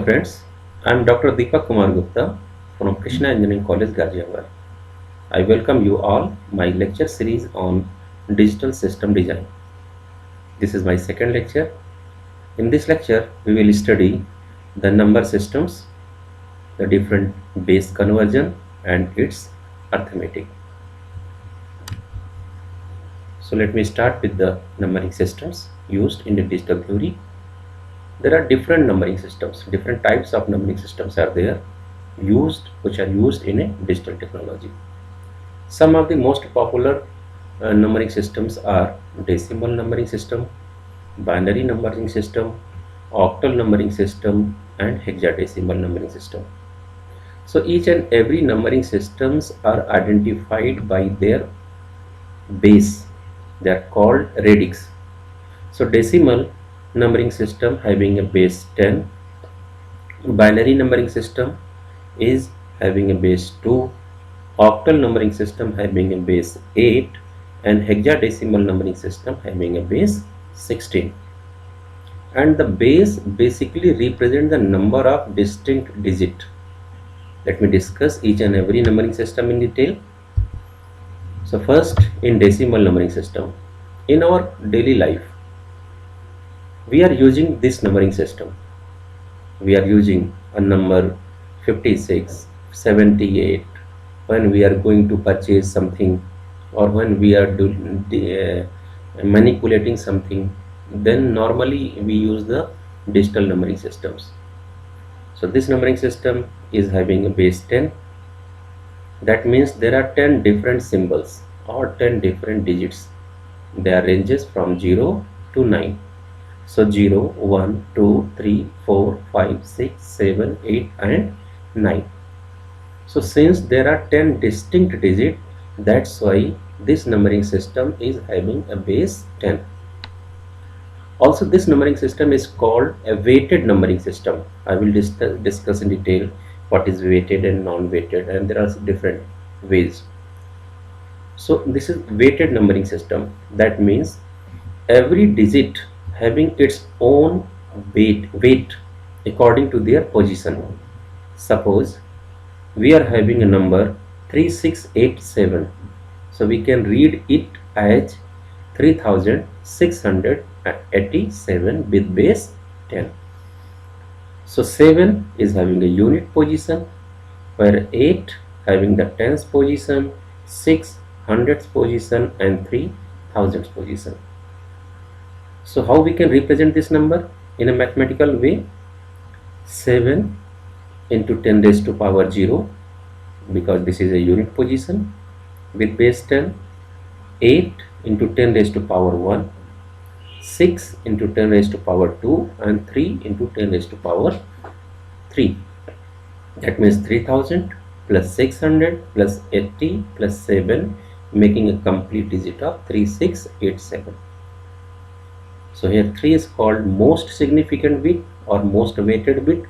Hello friends, I am Dr. Deepak Kumar Gupta from Krishna Engineering College, Ghaziabad. I welcome you all my lecture series on digital system design. This is my second lecture. In this lecture, we will study the number systems, the different base conversion and its arithmetic. So let me start with the numbering systems used in the digital theory. There are different numbering systems, different types of numbering systems are there which are used in a digital technology. Some of the most popular numbering systems are decimal numbering system, binary numbering system, octal numbering system, and hexadecimal numbering system. So each and every numbering systems are identified by their base. They are called radix. So decimal numbering system having a base 10, binary numbering system is having a base 2, octal numbering system having a base 8, and hexadecimal numbering system having a base 16. And the base basically represent the number of distinct digit. Let me discuss each and every numbering system in detail. So first, in decimal numbering system, in our daily life we are using this numbering system. We are using a number 56, 78 when we are going to purchase something, or when we are manipulating something. Then normally we use the digital numbering systems. So this numbering system is having a base 10. That means there are 10 different symbols or 10 different digits. Their ranges from 0 to 9. So 0, 1, 2, 3, 4, 5, 6, 7, 8 and 9. So since there are 10 distinct digits, that's why this numbering system is having a base 10. Also, this numbering system is called a weighted numbering system. I will discuss in detail what is weighted and non-weighted, and there are different ways. So this is weighted numbering system. That means every digit having its own weight according to their position. Suppose we are having a number 3687, so we can read it as 3687 with base 10. So 7 is having a unit position, where 8 having the tens position, 6 hundredths position, and 3 thousandths position. So how we can represent this number in a mathematical way? 7 into 10 raised to power 0, because this is a unit position with base 10, 8 into 10 raised to power 1, 6 into 10 raised to power 2, and 3 into 10 raised to power 3. That means 3000 plus 600 plus 80 plus 7, making a complete digit of 3687. So here 3 is called most significant bit or most weighted bit,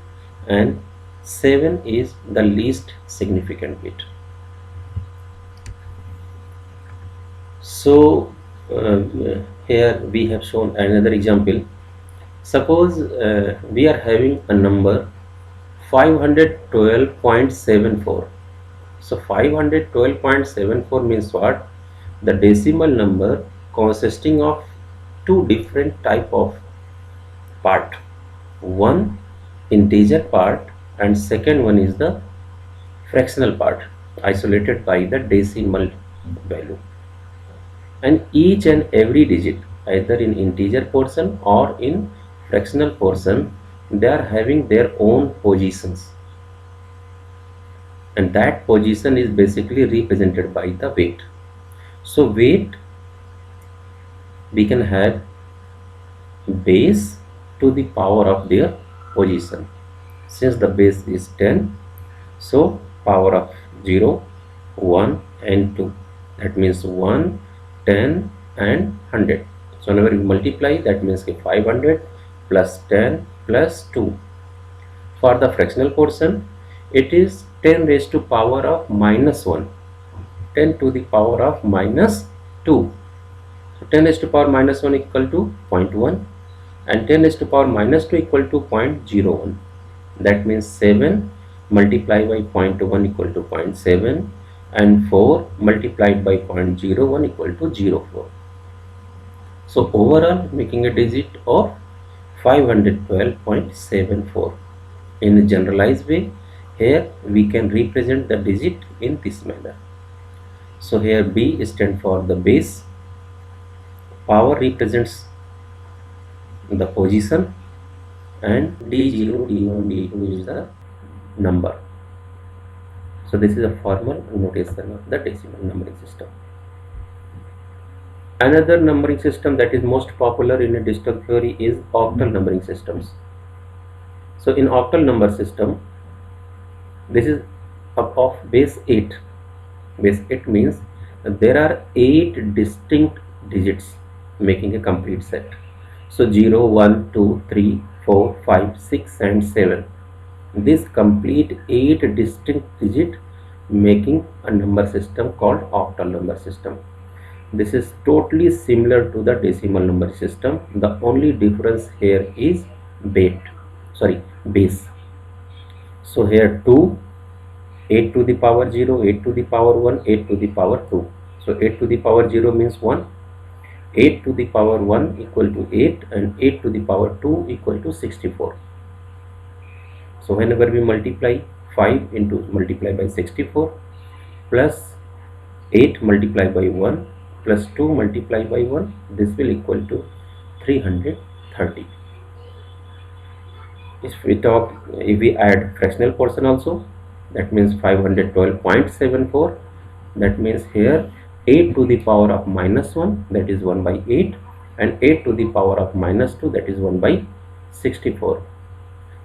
and 7 is the least significant bit. So here we have shown another example. Suppose we are having a number 512.74. So 512.74 means what? The decimal number consisting of two different type of part. One integer part and second one is the fractional part, isolated by the decimal value. And each and every digit, either in integer portion or in fractional portion, they are having their own positions, and that position is basically represented by the weight. So weight, we can have base to the power of their position. Since the base is 10, so power of 0, 1 and 2. That means 1, 10 and 100. So whenever you multiply, that means 500 plus 10 plus 2. For the fractional portion, it is 10 raised to power of minus 1, 10 to the power of minus 2. So 10 raised to power minus 1 equal to 0.1, and 10 raised to power minus 2 equal to 0.01. That means 7 multiplied by 0.1 equal to 0.7 and 4 multiplied by 0.01 equal to 0.4. So overall making a digit of 512.74. In a generalized way, here we can represent the digit in this manner. So here B stands for the base, power represents the position, and D0, D1, D2 is the number. So this is a formal notation of the decimal numbering system. Another numbering system that is most popular in a digital theory is octal numbering systems. So in octal number system, this is of base 8. Base 8 means there are 8 distinct digits making a complete set. So 0, 1, 2, 3, 4, 5, 6 and 7. This complete 8 distinct digit making a number system called octal number system. This is totally similar to the decimal number system. The only difference here is base. So here 2, 8 to the power 0, 8 to the power 1, 8 to the power 2. So 8 to the power 0 means 1, 8 to the power 1 equal to 8 and 8 to the power 2 equal to 64. So whenever we multiply 5 into multiply by 64 plus 8 multiplied by 1 plus 2 multiplied by 1, this will equal to 330. If we add fractional portion also, that means 512.74. that means here 8 to the power of minus 1, that is 1 by 8, and 8 to the power of minus 2, that is 1 by 64.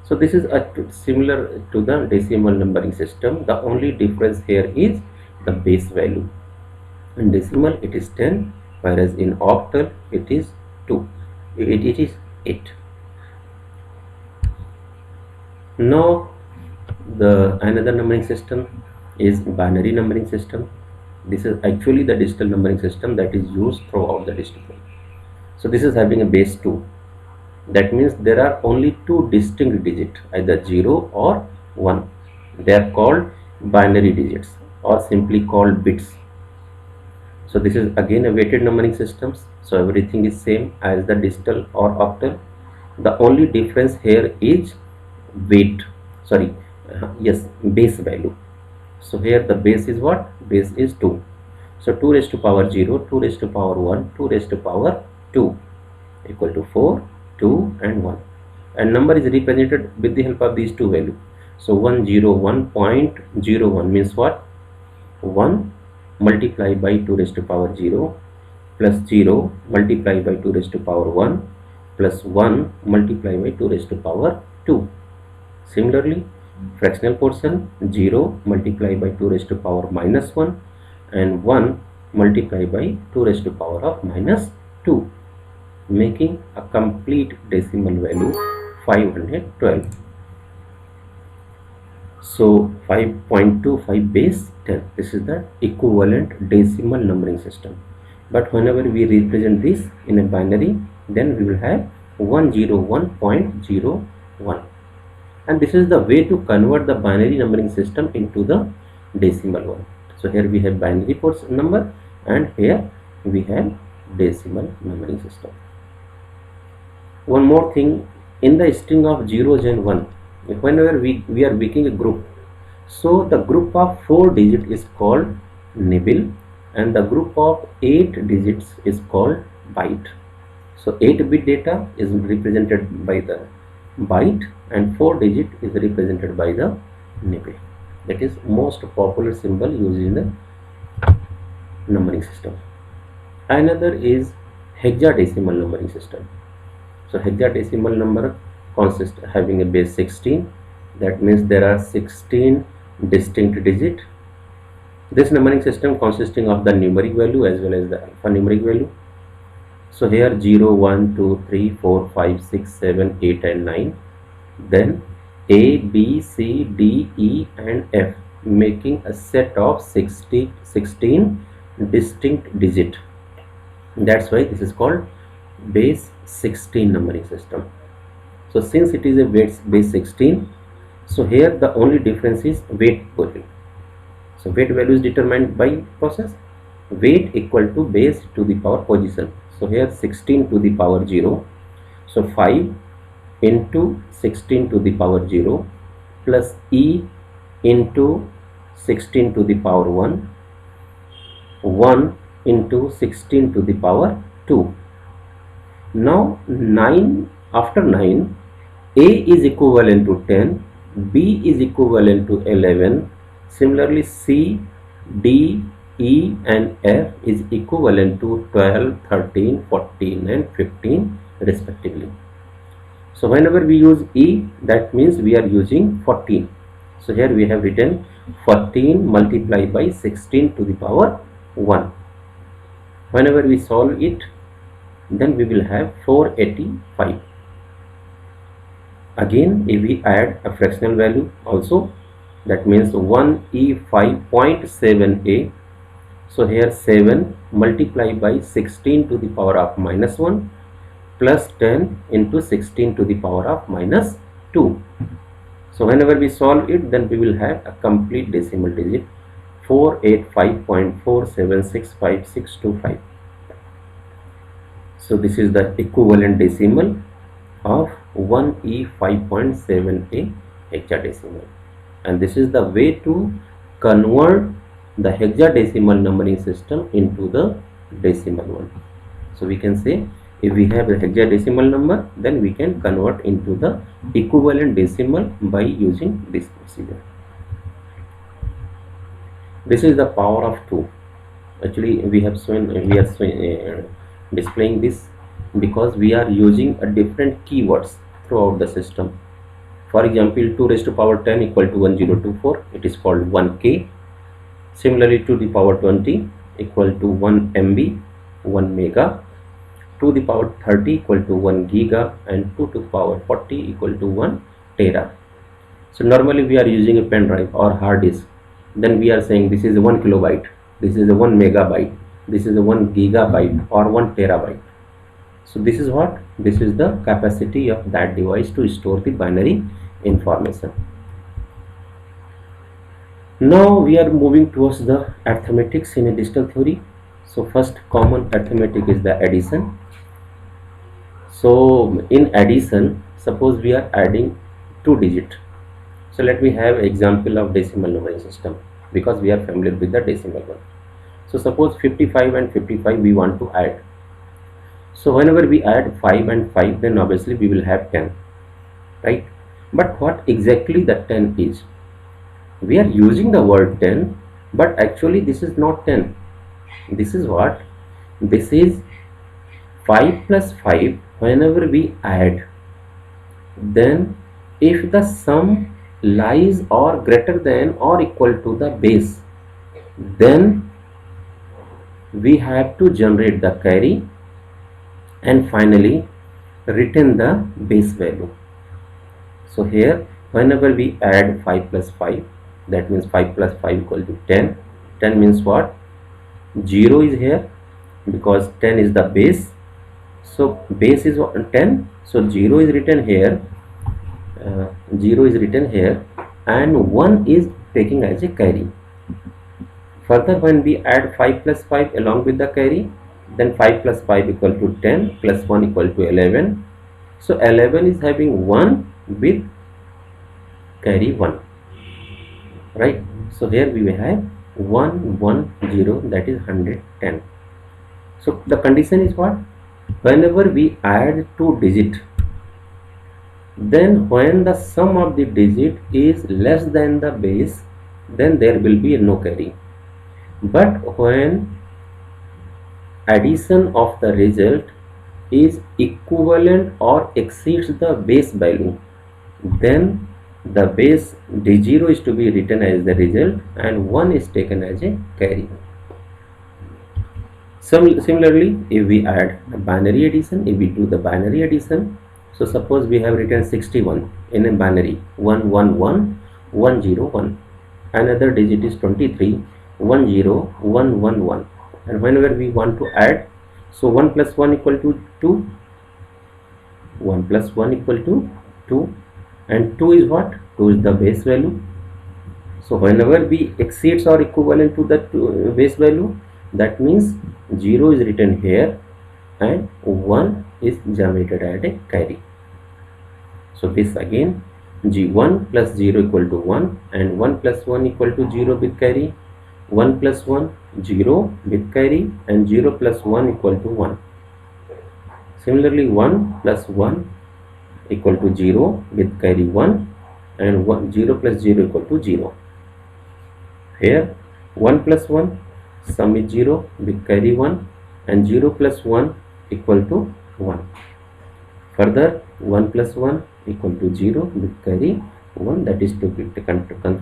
So this is similar to the decimal numbering system. The only difference here is the base value. In decimal it is 10, whereas in octal it is 2. It is 8. Now the another numbering system is binary numbering system. This is actually the digital numbering system that is used throughout the digital. So this is having a base 2. That means there are only 2 distinct digits, either 0 or 1. They are called binary digits or simply called bits. So this is again a weighted numbering systems. So everything is same as the digital or octal. The only difference here is base value. So here the base is what? Base is 2. So 2 raised to power 0, 2 raised to power 1, 2 raised to power 2 equal to 4, 2 and 1. And number is represented with the help of these two values. So 101.01 means what? 1 multiplied by 2 raised to power 0 plus 0 multiplied by 2 raised to power 1 plus 1 multiplied by 2 raised to power 2. Similarly, fractional portion 0 multiplied by 2 raised to power minus 1 and 1 multiplied by 2 raised to power of minus 2, making a complete decimal value 512. So 5.25 base 10. This is the equivalent decimal numbering system. But whenever we represent this in a binary, then we will have 101.01. And this is the way to convert the binary numbering system into the decimal one. So here we have binary portion number and here we have decimal numbering system. One more thing, in the string of zeros and 1, whenever we are making a group, so the group of 4 digits is called nibble and the group of 8 digits is called byte. So 8-bit data is represented by the byte and 4 digit is represented by the nibble. That is most popular symbol used in the numbering system. Another is hexadecimal numbering system. So hexadecimal number consists having a base 16. That means there are 16 distinct digits. This numbering system consisting of the numeric value as well as the alphanumeric value. So here 0, 1, 2, 3, 4, 5, 6, 7, 8 and 9. Then A, B, C, D, E and F, making a set of 16 distinct digits. That's why this is called base 16 numbering system. So since it is a base 16, So here the only difference is weight value. So weight value is determined by process. Weight equal to base to the power position. So here 16 to the power 0. So 5 into 16 to the power 0 plus E into 16 to the power 1, 1 into 16 to the power 2. Now 9, after 9, A is equivalent to 10, B is equivalent to 11. Similarly, C, D, E and F is equivalent to 12, 13, 14 and 15 respectively. So whenever we use E, that means we are using 14. So here we have written 14 multiplied by 16 to the power 1. Whenever we solve it, then we will have 485. Again, if we add a fractional value also, that means 1E5.7a. So here 7 multiplied by 16 to the power of minus 1 plus 10 into 16 to the power of minus 2. So whenever we solve it, then we will have a complete decimal digit 485.476562. So this is the equivalent decimal of 1E5.7a hexadecimal, and this is the way to convert the hexadecimal numbering system into the decimal one. So we can say if we have a hexadecimal number, then we can convert into the equivalent decimal by using this procedure. This is the power of 2. Actually we are displaying this because we are using a different keywords throughout the system. For example, 2 raised to power 10 equal to 1024, it is called 1K. Similarly, to the power 20 equal to 1 MB, 1 mega. To the power 30 equal to 1 giga, and 2 to the power 40 equal to 1 tera. So normally we are using a pen drive or hard disk. Then we are saying this is a 1 kilobyte, this is a 1 megabyte, this is a 1 gigabyte or 1 terabyte. So this is what? This is the capacity of that device to store the binary information. Now we are moving towards the arithmetics in a digital theory. So first common arithmetic is the addition. So in addition, suppose we are adding 2 digits. So let me have example of decimal numbering system because we are familiar with the decimal one. So suppose 55 and 55 we want to add. So whenever we add 5 and 5, then obviously we will have 10, right? But what exactly the 10 is? We are using the word 10, but actually this is not 10. This is what? This is 5 plus 5. Whenever we add, then if the sum lies or greater than or equal to the base, then we have to generate the carry and finally return the base value. So here whenever we add 5 plus 5, that means 5 plus 5 equal to 10. 10 means what? 0 is here because 10 is the base. So base is 10. So 0 is written here. 0 is written here and 1 is taking as a carry. Further, when we add 5 plus 5 along with the carry, then 5 plus 5 equal to 10 plus 1 equal to 11. So 11 is having 1 with carry 1, right? So here we will have 110, that is 110. So the condition is what? Whenever we add 2 digits, then when the sum of the digit is less than the base, then there will be no carry. But when addition of the result is equivalent or exceeds the base value, then the base D0 is to be written as the result and 1 is taken as a carry. Similarly, if we add a binary addition, if we do the binary addition, so suppose we have written 61 in a binary 111101, another digit is 23 10111, and whenever we want to add, so 1 plus 1 equal to 2, 1 plus 1 equal to 2, and 2 is what? 2 is the base value. So whenever we exceeds or equivalent to the base value, that means 0 is written here and 1 is generated as a carry. So this again, G1 plus 0 equal to 1 and 1 plus 1 equal to 0 with carry, 1 plus 1 0 with carry, and 0 plus 1 equal to 1. Similarly 1 plus 1 equal to 0 with carry 1, and 0 plus 0 equal to 0. Here 1 plus 1 sum is 0 with carry 1, and 0 plus 1 equal to 1. Further 1 plus 1 equal to 0 with carry 1, that is to be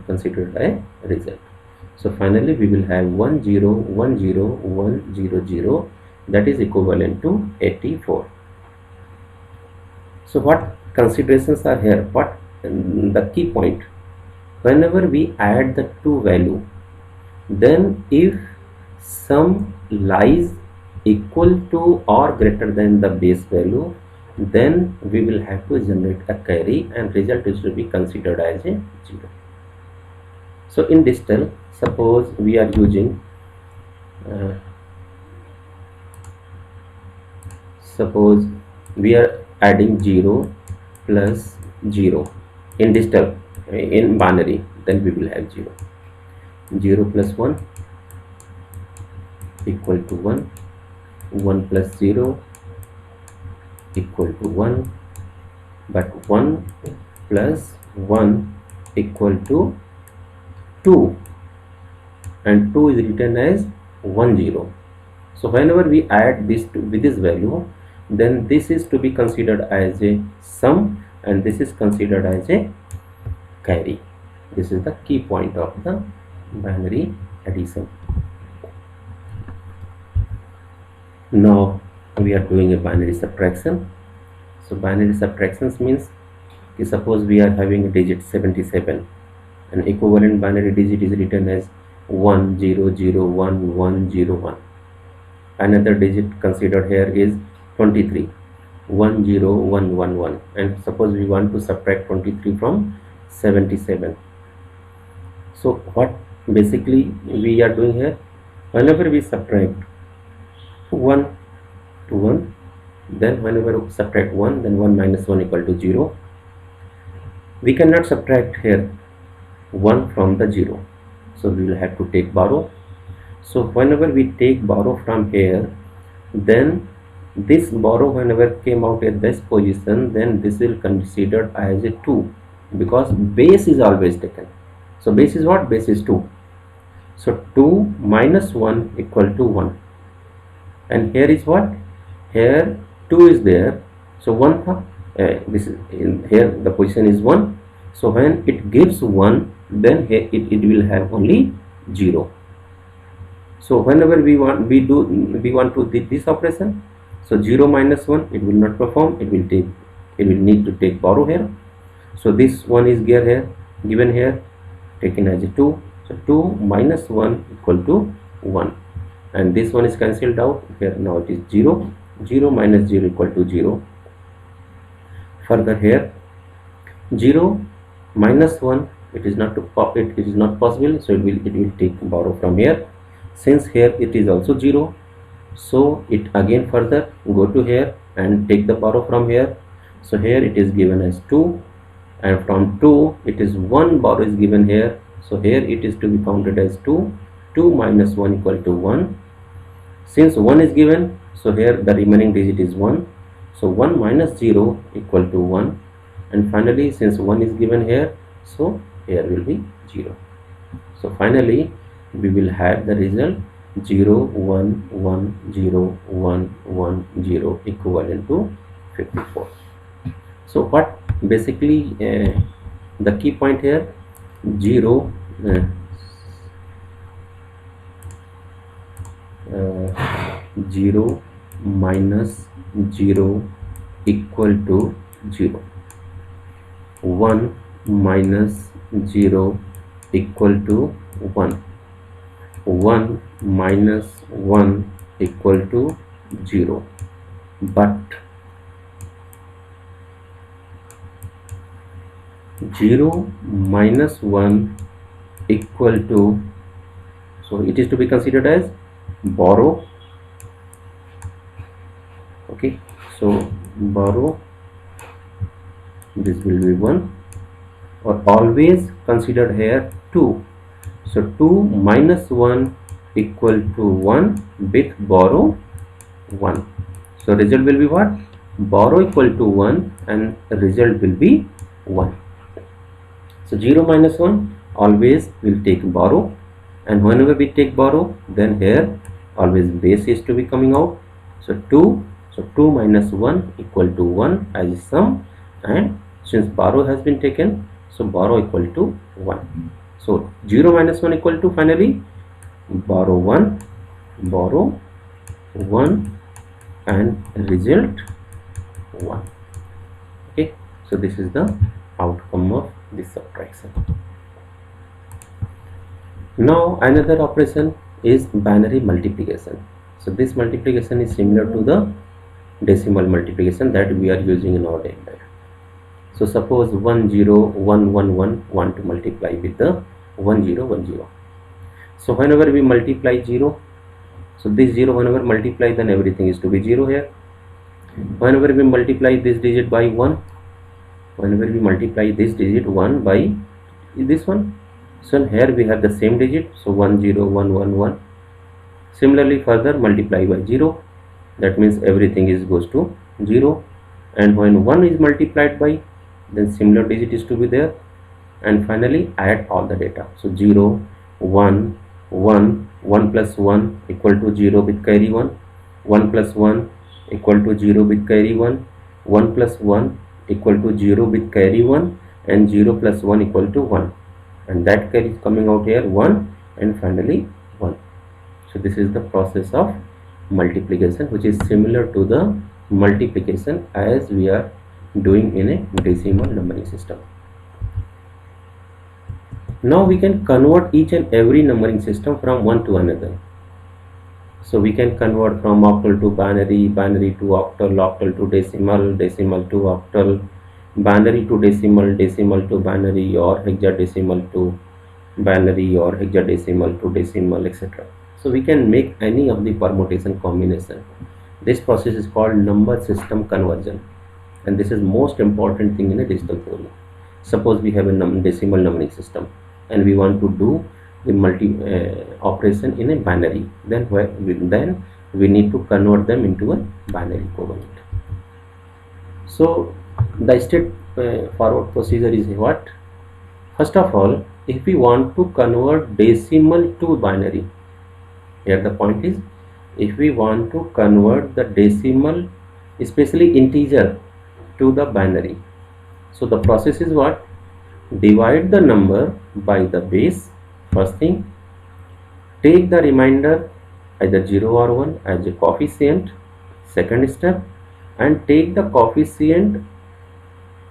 considered a result. So finally we will have 1 0 1 0 1 0 0, that is equivalent to 84. So what considerations are here? What the key point? Whenever we add the two value, then if sum lies equal to or greater than the base value, then we will have to generate a carry, and result is to be considered as a 0. So in digital, suppose we are using suppose we are adding 0 plus 0 in digital, in binary, then we will have 0. 0 plus 1 equal to 1, 1 plus 0 equal to 1, but 1 plus 1 equal to 2, and 2 is written as 1 0. So whenever we add this with this value, then this is to be considered as a sum, and this is considered as a carry. This is the key point of the binary addition. Now we are doing a binary subtraction. So binary subtractions means, suppose we are having a digit 77, an equivalent binary digit is written as 1 0 0 1 1 0 1. Another digit considered here is 23, 1 0 1 1 1, and suppose we want to subtract 23 from 77. So what basically we are doing here, whenever we subtract 1 to 1, then whenever we subtract 1, then 1 minus 1 equal to 0. We cannot subtract here 1 from the 0, so we will have to take borrow. So whenever we take borrow from here, then this borrow whenever came out at this position, then this will considered as a 2, because base is always taken. So base is what? Base is 2. So 2 minus 1 equal to 1, and here is what? Here 2 is there, so 1 this is in here, the position is 1. So when it gives 1, then here it will have only 0. So whenever we want to do this operation, so 0 minus 1, it will not perform, it will need to take borrow here. So this one is given here taken as a 2. So 2 minus 1 equal to 1, and this one is cancelled out here. Now it is 0. 0 minus 0 equal to 0. Further here 0 minus 1, it is not possible, so it will take borrow from here. Since here it is also 0, so it again further go to here and take the borrow from here. So here it is given as 2, and from 2 it is 1 borrow is given here. So here it is to be counted as 2. 2 minus 1 equal to 1. Since 1 is given, so here the remaining digit is 1. So 1 minus 0 equal to 1, and finally since 1 is given here, so here will be 0. So finally we will have the result 0 1 1 0 1 1 0 equivalent to 54. So what basically the key point here, 0 0 minus 0 equal to 0, 1 minus 0 equal to 1, 1 minus 1 equal to 0, but 0 minus 1 equal to, so it is to be considered as borrow. Okay, so borrow, this will be 1, or always considered here 2. So 2 minus 1 equal to 1 with borrow 1. So result will be what? Borrow equal to 1 and result will be 1. So 0 minus 1 always will take borrow, and whenever we take borrow, then here always base is to be coming out. So 2, so 2 minus 1 equal to 1 as sum, and since borrow has been taken, so borrow equal to 1. So 0 minus 1 equal to finally borrow 1 and result 1. Okay, so this is the outcome of this subtraction. Now another operation is binary multiplication. So this multiplication is similar to the decimal multiplication that we are using in our daily life. So suppose 1 0 1 1 1 want to multiply with the 1 0 1 0. So whenever we multiply 0, so this 0 whenever multiply, then everything is to be 0 here. Whenever we multiply this digit by 1, whenever we multiply this digit 1 by this one, so here we have the same digit, so 1 0 1 1 1. Similarly further multiply by 0, that means everything is goes to 0, and when 1 is multiplied by, then similar digit is to be there, and finally add all the data. So 0 1 1 1 plus 1 equal to 0 with carry 1, 1 plus 1 equal to 0 with carry 1, 1 plus 1 equal to 0 with carry 1, and 0 plus 1 equal to 1, and that carry is coming out here 1, and finally 1. So this is the process of multiplication, which is similar to the multiplication as we are doing in a decimal numbering system. Now we can convert each and every numbering system from one to another. So we can convert from octal to binary, binary to octal, octal to decimal, decimal to octal, binary to decimal, decimal to binary, or hexadecimal to binary, or hexadecimal to decimal, etc. So we can make any of the permutation combination. This process is called number system conversion, and this is most important thing in a digital theory. Suppose we have a decimal numbering system and we want to do the multi operation in a binary, then we need to convert them into a binary equivalent. So the step forward procedure is what? First of all, if we want to convert decimal to binary, here the point is, if we want to convert the decimal, especially integer, to the binary, so the process is what? Divide the number by the base, first thing. Take the remainder either 0 or 1 as a coefficient, second step, and take the coefficient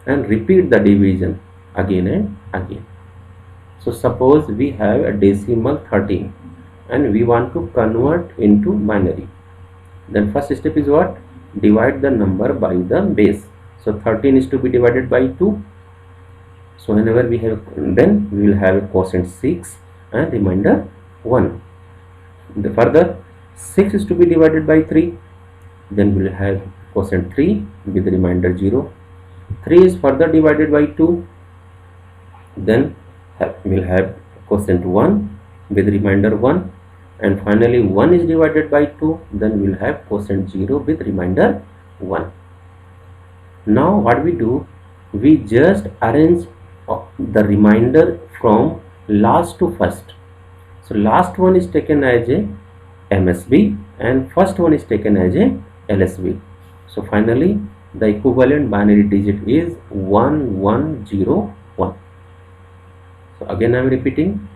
and repeat the division again and again. So suppose we have a decimal 13 and we want to convert into binary, then first step is what? Divide the number by the base. So 13 is to be divided by 2. So whenever we have, then we will have a quotient 6 and remainder 1. The further 6 is to be divided by 3, then we will have quotient 3 with the remainder 0. 3 is further divided by 2, then we will have quotient 1 with remainder 1, and finally 1 is divided by 2, then we will have quotient 0 with remainder 1. Now what we do, we just arrange the remainder from last to first. So last one is taken as a MSB and first one is taken as a LSB. So finally the equivalent binary digit is 1101. So again I am repeating,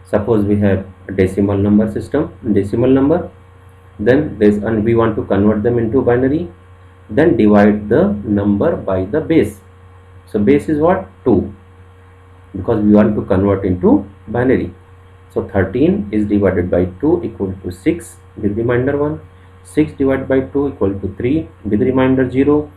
suppose we have a decimal number system, decimal number, then this, and we want to convert them into binary, then divide the number by the base. So base is what? 2, because we want to convert into binary. So 13 is divided by 2 equal to 6 with remainder 1. 6 divided by 2 equal to 3 with remainder 0.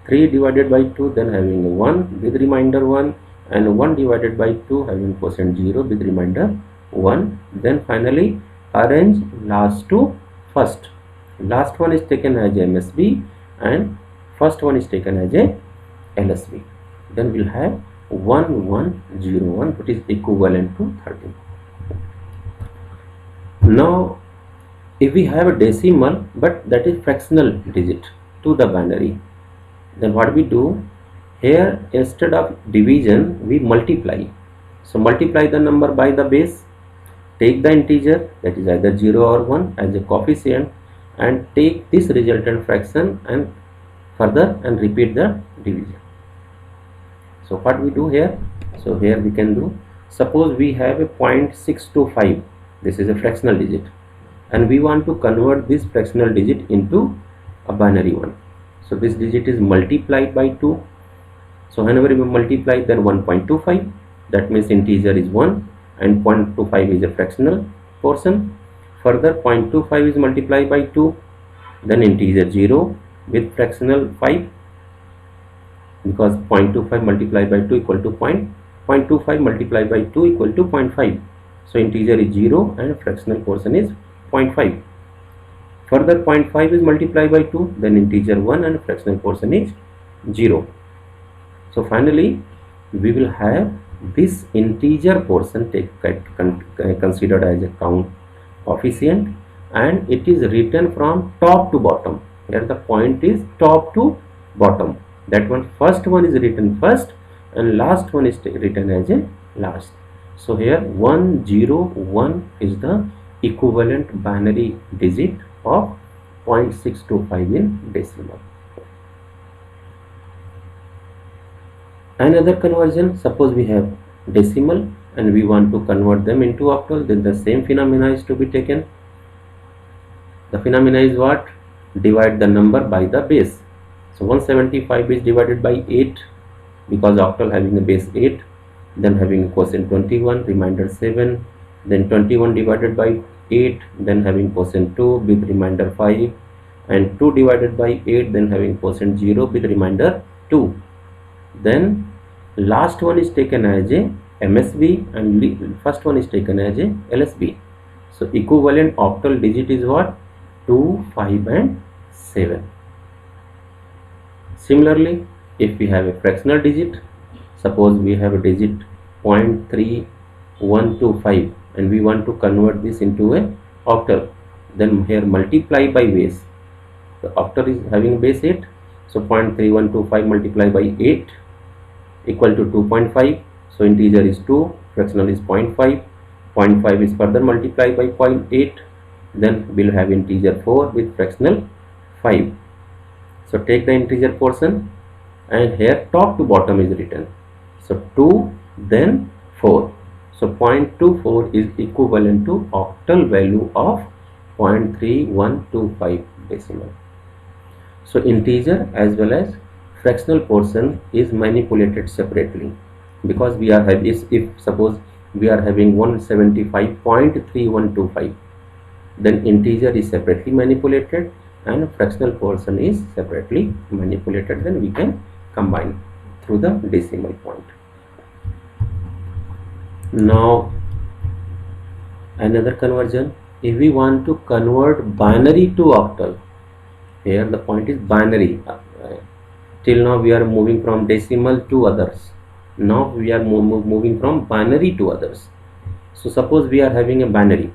3 divided by 2 then having a 1 with remainder 1, and 1 divided by 2 having quotient 0 with remainder 1. Then finally arrange last to first. Last one is taken as MSB and first one is taken as a LSB. Then we'll have 1101, which is equivalent to 13. Now if we have a decimal but that is fractional digit to the binary, then what we do here, instead of division we multiply. So multiply the number by the base, take the integer that is either 0 or 1 as a coefficient, and take this resultant fraction and further and repeat the division. So what we do here, so here we can do, suppose we have a 0.625, this is a fractional digit, and we want to convert this fractional digit into a binary one. So this digit is multiplied by 2. So whenever we multiply, then 1.25, that means integer is 1 and 0.25 is a fractional portion. Further 0.25 is multiplied by 2, then integer 0 with fractional 5, because 0.25 multiplied by 2 equal to 0.25 multiplied by 2 equal to 0.5. So integer is 0 and fractional portion is 0.5. Further 0.5 is multiplied by 2, then integer 1 and fractional portion is 0. So finally we will have this integer portion considered as a count coefficient, and it is written from top to bottom. Here the point is top to bottom. That one, first one is written first and last one is written as a last. So here 101 is the equivalent binary digit of 0.625 in decimal. Another conversion, suppose we have decimal and we want to convert them into octal, then the same phenomena is to be taken. The phenomena is what? Divide the number by the base. So 175 is divided by 8, because octal having a base 8, then having a quotient 21, remainder 7, then 21 divided by 8, then having quotient 2 with remainder 5, and 2 divided by 8, then having quotient 0 with remainder 2. Then last one is taken as a MSB and first one is taken as a LSB. So equivalent octal digit is what? 2, 5 and 7. Similarly, if we have a fractional digit, suppose we have a digit 0.3125 and we want to convert this into a octal, then here multiply by base. The octal is having base 8, so 0.3125 multiplied by 8 equal to 2.5. So integer is 2, fractional is 0.5. 0.5 is further multiplied by 0.8, then we'll have integer 4 with fractional 5. So take the integer portion and here top to bottom is written. So 2 then 4. So 0.24 is equivalent to octal value of 0.3125 decimal. So integer as well as fractional portion is manipulated separately, because we are having, if suppose we are having 175.3125, then integer is separately manipulated and fractional portion is separately manipulated, then we can combine through the decimal point. Now another conversion, if we want to convert binary to octal, here the point is binary. Till now we are moving from decimal to others. Now we are moving from binary to others. So suppose we are having a binary.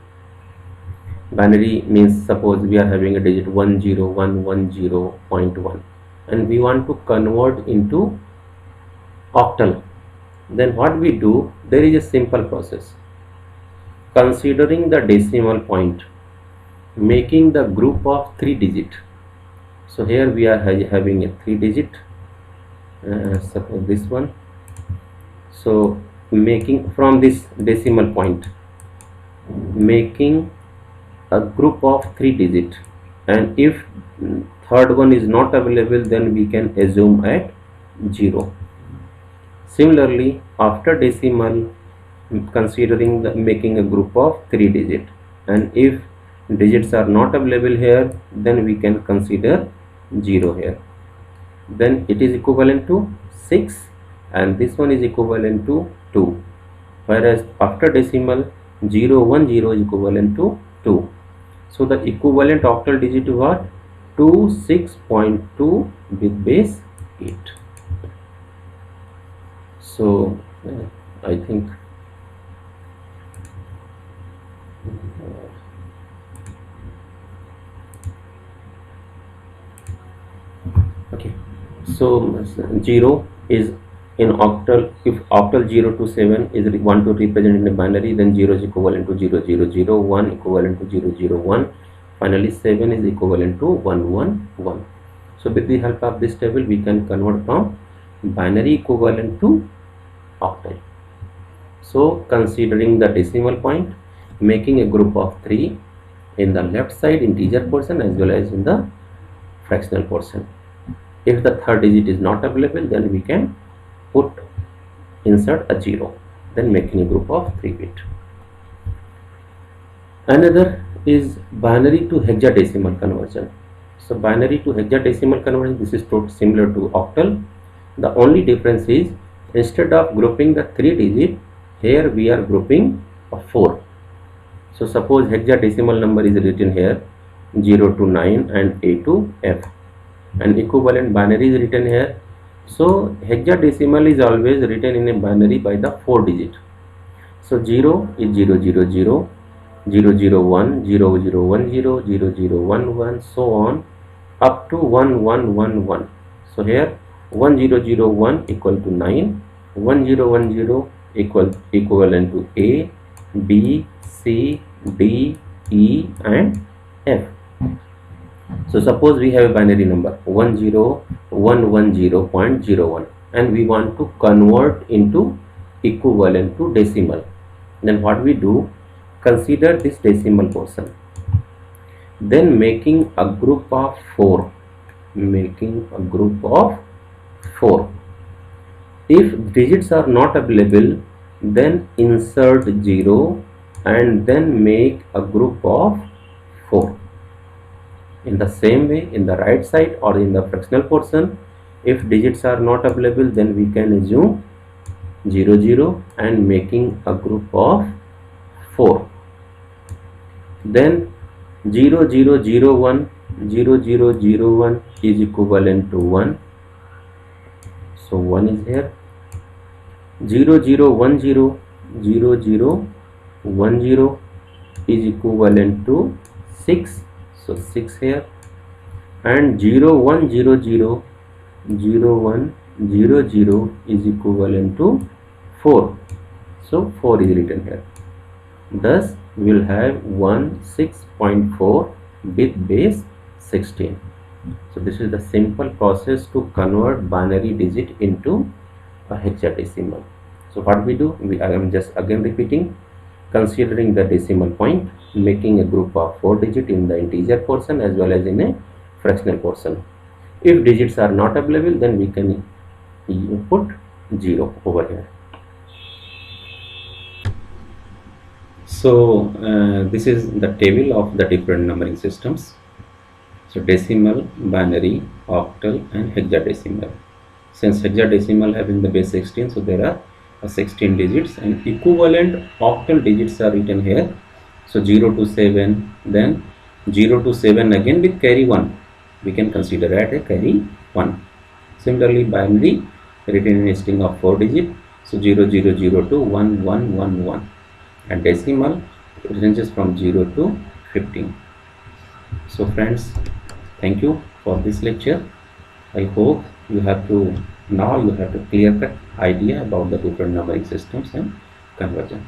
Binary means suppose we are having a digit 10110.1 and we want to convert into octal. Then what we do, there is a simple process. Considering the decimal point, making the group of 3 digit. So here we are having a 3 digit, suppose this one. So making from this decimal point, making a group of 3 digit, and if third one is not available, then we can assume at 0. Similarly, after decimal, considering making a group of 3 digit, and if digits are not available here, then we can consider 0 here. Then it is equivalent to 6 and this one is equivalent to 2, whereas after decimal 0 1 0 is equivalent to 2. So the equivalent octal digit is what? 26.2 with base 8. So I think okay, so 0 is in octal. If octal 0 to 7 is want to represent in a binary, then 0 is equivalent to 0 0 0, 1 equivalent to 0 0 1, finally 7 is equivalent to 1 1 1. So with the help of this table we can convert from binary equivalent to octal. So considering the decimal point, making a group of 3 in the left side integer portion as well as in the fractional portion. If the third digit is not available, then we can insert a 0, then making a group of 3 bit. Another is binary to hexadecimal conversion. So binary to hexadecimal conversion, this is totally similar to octal. The only difference is instead of grouping the 3 digit, here we are grouping a 4. So suppose hexadecimal number is written here 0 to 9 and A to F, and equivalent binary is written here. So hexadecimal is always written in a binary by the 4 digit. So 0 is 0 0 0, 0 0 1, 0 0 1 0, 0 0 1 1, so on up to 1 1 1 1. So here 1 0 0 1 equal to 9, 1 0 1 0 equivalent to A, B, C, D, E and F. So suppose we have a binary number 10110.01 and we want to convert into equivalent to decimal. Then what we do? Consider this decimal portion, then making a group of 4. If digits are not available, then insert 0 and then make a group of 4. In the same way, in the right side or in the fractional portion, if digits are not available, then we can assume 0 0 and making a group of 4. Then 0 0 0 1, 0 0 0 1 is equivalent to 1. So 1 is here. 0 0 1 0, 0 0 1 0 is equivalent to 6. So 6 here, and 0 1 0 0, 0 1 0 0 is equivalent to 4. So 4 is written here. Thus we will have 16.4 with base 16. So this is the simple process to convert binary digit into a hexadecimal. So what we do, I am just again repeating, considering the decimal point, making a group of 4 digit in the integer portion as well as in a fractional portion. If digits are not available, then we can put 0 over here. So this is the table of the different numbering systems. So decimal, binary, octal and hexadecimal. Since hexadecimal having the base 16, so there are 16 digits and equivalent octal digits are written here. So 0 to 7, then 0 to 7 again with carry 1. We can consider that a carry 1. Similarly, binary written in a string of 4 digit. So 0 0 0 to 1 1 1 1. And decimal ranges from 0 to 15. So friends, thank you for this lecture. I hope you have to clear cut idea about the different numbering systems and conversion.